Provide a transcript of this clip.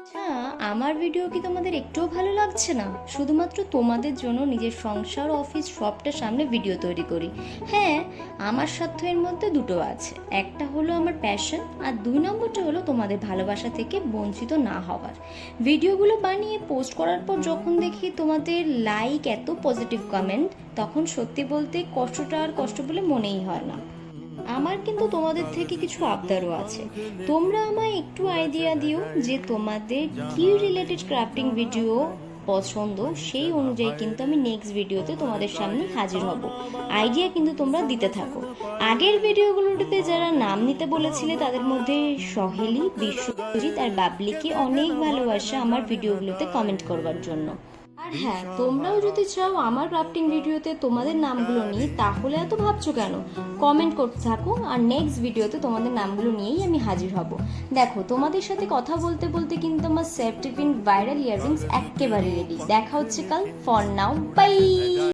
আচ্ছা, আমার ভিডিও কি তোমাদের একটুও ভালো লাগছে না? শুধুমাত্র তোমাদের জন্য নিজের সংসার অফিস সবটার সামনে ভিডিও তৈরি করি। হ্যাঁ, আমার স্বার্থ এর মধ্যে দুটো আছে। একটা হলো আমার প্যাশন, আর 2 নম্বরটা হলো তোমাদের ভালোবাসা থেকে বঞ্চিত না হওয়ার। ভিডিওগুলো বানিয়ে পোস্ট করার পর যখন দেখি তোমাদের লাইক, এত পজিটিভ কমেন্ট, তখন সত্যি বলতে কষ্টটা আর কষ্ট বলে মনেই হয় না। আমার কিন্তু তোমাদের থেকে কিছু আবদারও আছে। তোমরা আমায় একটু আইডিয়া দিও যে তোমাদের কি রিলেটেড ক্রাফটিং ভিডিও পছন্দ, সেই অনুযায়ী কিন্তু আমি নেক্সট ভিডিওতে তোমাদের সামনে হাজির হব। আইডিয়া কিন্তু তোমরা দিতে থাকো। আগের ভিডিওগুলোতে যারা নাম নিতে বলেছিলে তাদের মধ্যে সহেলি, বিশ্বজিৎ আর বাবলিকে অনেক ভালোবাসা আমার ভিডিওগুলোতে কমেন্ট করবার জন্য। আর হ্যাঁ, তোমরাও যদি চাও আমার ক্রাফটিং ভিডিওতে তোমাদের নামগুলো নিই, তাহলে এত ভাবছো কেন? কমেন্ট করতে থাকো, আর নেক্সট ভিডিওতে তোমাদের নামগুলো নিয়েই আমি হাজির হব। দেখো, তোমাদের সাথে কথা বলতে বলতে কিন্তু আমার সেফটি পিন ভাইরাল ইয়াররিংস একেবারে রেডি। দেখা হচ্ছে কাল। For now, by.